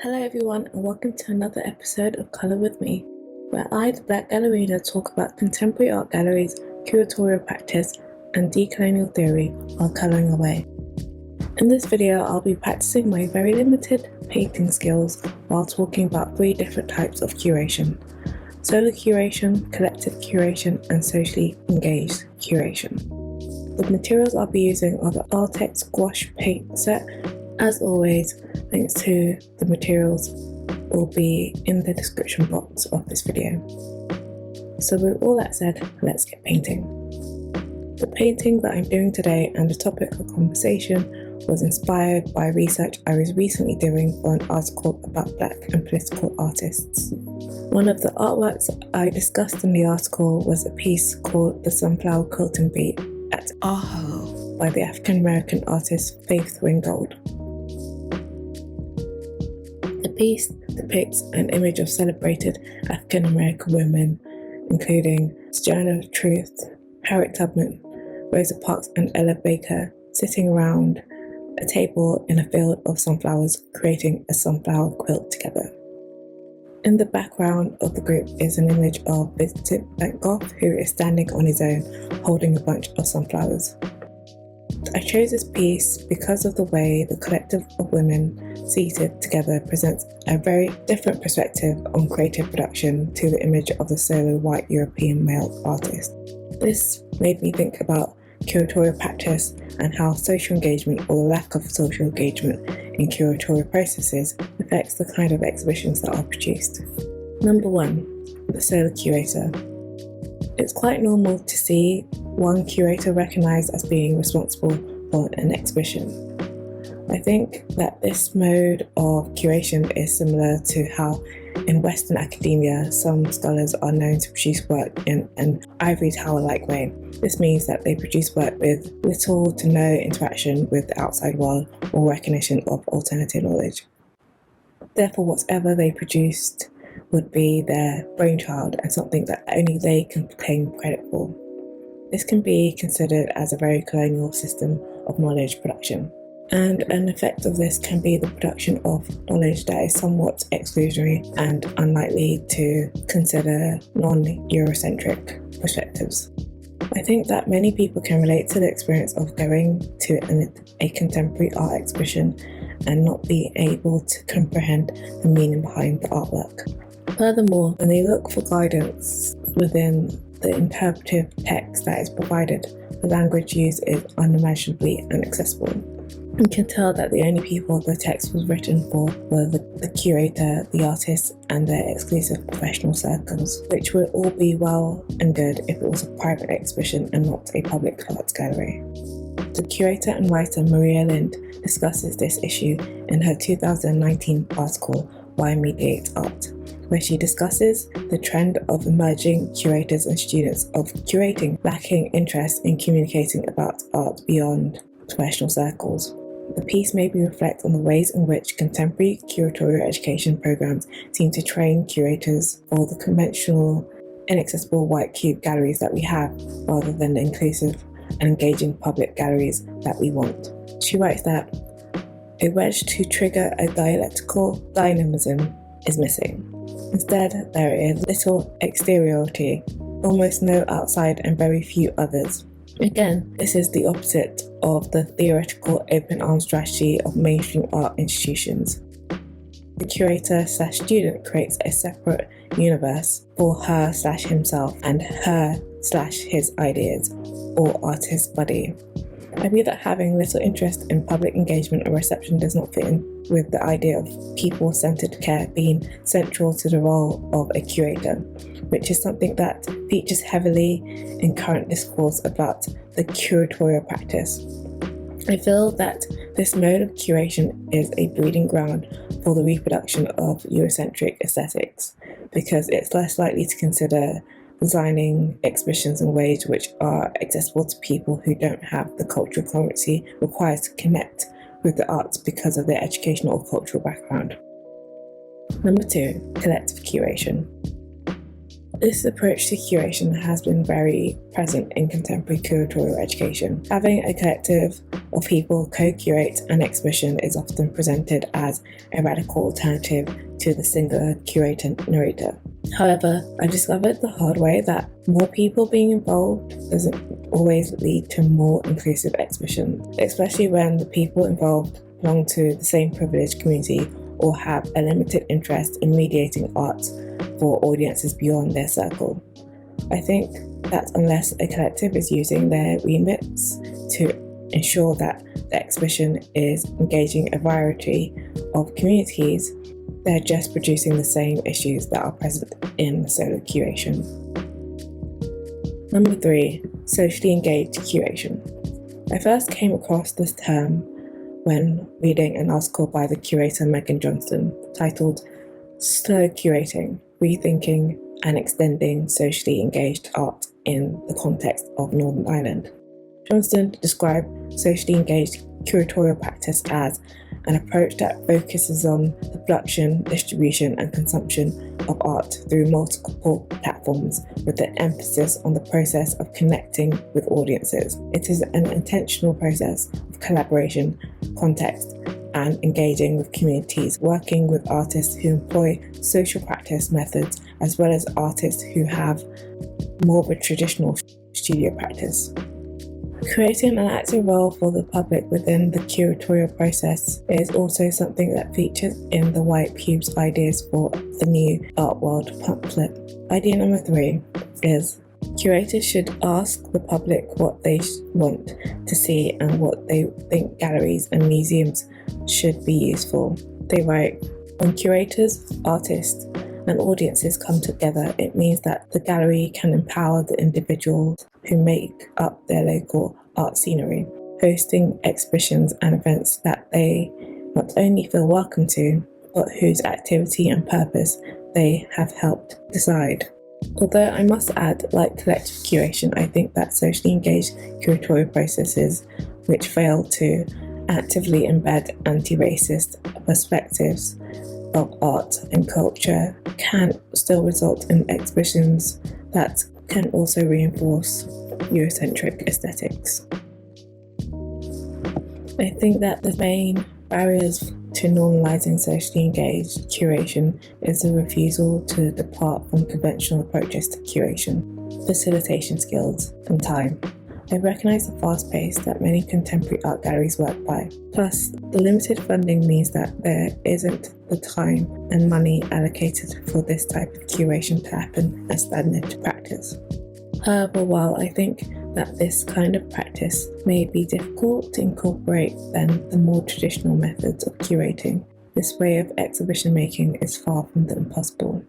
Hello everyone and welcome to another episode of Colour With Me, where I, the Black Gallerina, talk about contemporary art galleries, curatorial practice and decolonial theory while colouring away. In this video I'll be practicing my very limited painting skills while talking about 3 different types of curation: solo curation, collective curation and socially engaged curation. The materials I'll be using are the Artex gouache paint set. As always, links to the materials will be in the description box of this video. So with all that said, let's get painting. The painting that I'm doing today and the topic of conversation was inspired by research I was recently doing for an article about Black and political artists. One of the artworks I discussed in the article was a piece called The Sunflower Quilting Bee at Aho by the African American artist Faith Ringgold. The piece depicts an image of celebrated African American women, including Sojourner Truth, Harriet Tubman, Rosa Parks and Ella Baker, sitting around a table in a field of sunflowers, creating a sunflower quilt together. In the background of the group is an image of Vincent van Gogh, who is standing on his own, holding a bunch of sunflowers. I chose this piece because of the way the collective of women seated together presents a very different perspective on creative production to the image of the solo white European male artist. This made me think about curatorial practice and how social engagement or the lack of social engagement in curatorial processes affects the kind of exhibitions that are produced. Number 1, the solo curator. It's quite normal to see one curator recognised as being responsible for an exhibition. I think that this mode of curation is similar to how in Western academia some scholars are known to produce work in an ivory tower-like way. This means that they produce work with little to no interaction with the outside world or recognition of alternative knowledge. Therefore, whatever they produced would be their brainchild and something that only they can claim credit for. This can be considered as a very colonial system of knowledge production. And an effect of this can be the production of knowledge that is somewhat exclusionary and unlikely to consider non-Eurocentric perspectives. I think that many people can relate to the experience of going to a contemporary art exhibition and not being able to comprehend the meaning behind the artwork. Furthermore, when they look for guidance within the interpretive text that is provided, the language used is unimaginably inaccessible. You can tell that the only people the text was written for were the curator, the artist, and their exclusive professional circles, which would all be well and good if it was a private exhibition and not a public arts gallery. The curator and writer Maria Lind discusses this issue in her 2019 article, Why Mediate Art, where she discusses the trend of emerging curators and students of curating lacking interest in communicating about art beyond professional circles. The piece made me reflect on the ways in which contemporary curatorial education programs seem to train curators for the conventional, inaccessible white cube galleries that we have, rather than the inclusive and engaging public galleries that we want. She writes that a wedge to trigger a dialectical dynamism is missing. Instead, there is little exteriority, almost no outside and very few others. Again, this is the opposite of the theoretical open-arms strategy of mainstream art institutions. The curator/student creates a separate universe for her/himself and her/his ideas, or artist body. I believe that having little interest in public engagement or reception does not fit in with the idea of people-centered care being central to the role of a curator, which is something that features heavily in current discourse about the curatorial practice. I feel that this mode of curation is a breeding ground for the reproduction of Eurocentric aesthetics, because it's less likely to consider designing exhibitions in ways which are accessible to people who don't have the cultural currency required to connect with the arts because of their educational or cultural background. Number 2, collective curation. This approach to curation has been very present in contemporary curatorial education. Having a collective of people co-curate an exhibition is often presented as a radical alternative to the singular curator-narrator. However, I discovered the hard way that more people being involved doesn't always lead to more inclusive exhibitions, especially when the people involved belong to the same privileged community or have a limited interest in mediating art for audiences beyond their circle. I think that unless a collective is using their remits to ensure that the exhibition is engaging a variety of communities, they're just producing the same issues that are present in solo curation. Number 3, socially engaged curation. I first came across this term when reading an article by the curator Megan Johnston titled Slow Curating, Rethinking and Extending Socially Engaged Art in the Context of Northern Ireland. Johnston described socially engaged curatorial practice as an approach that focuses on the production, distribution and consumption of art through multiple platforms with an emphasis on the process of connecting with audiences. It is an intentional process of collaboration, context and engaging with communities, working with artists who employ social practice methods as well as artists who have more of a traditional studio practice. Creating an active role for the public within the curatorial process is also something that features in the White Pubes Ideas for the New Art World pamphlet. Idea number 3 is curators should ask the public what they want to see and what they think galleries and museums should be used for. They write, when curators, artists and audiences come together, it means that the gallery can empower the individuals who make up their local art scenery, hosting exhibitions and events that they not only feel welcome to, but whose activity and purpose they have helped decide. Although I must add, like collective curation, I think that socially engaged curatorial processes which fail to actively embed anti-racist perspectives of art and culture can still result in exhibitions that can also reinforce Eurocentric aesthetics. I think that the main barriers to normalising socially engaged curation is the refusal to depart from conventional approaches to curation, facilitation skills, and time. I recognise the fast pace that many contemporary art galleries work by. Plus, the limited funding means that there isn't the time and money allocated for this type of curation to happen as standard practice. However, while I think that this kind of practice may be difficult to incorporate than the more traditional methods of curating, this way of exhibition making is far from the impossible.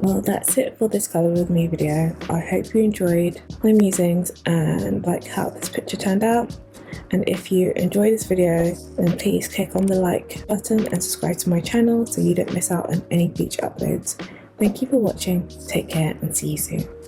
Well, that's it for this Colour With Me video. I hope you enjoyed my musings and like how this picture turned out. And if you enjoy this video, then please click on the like button and subscribe to my channel so you don't miss out on any future uploads. Thank you for watching, take care and see you soon.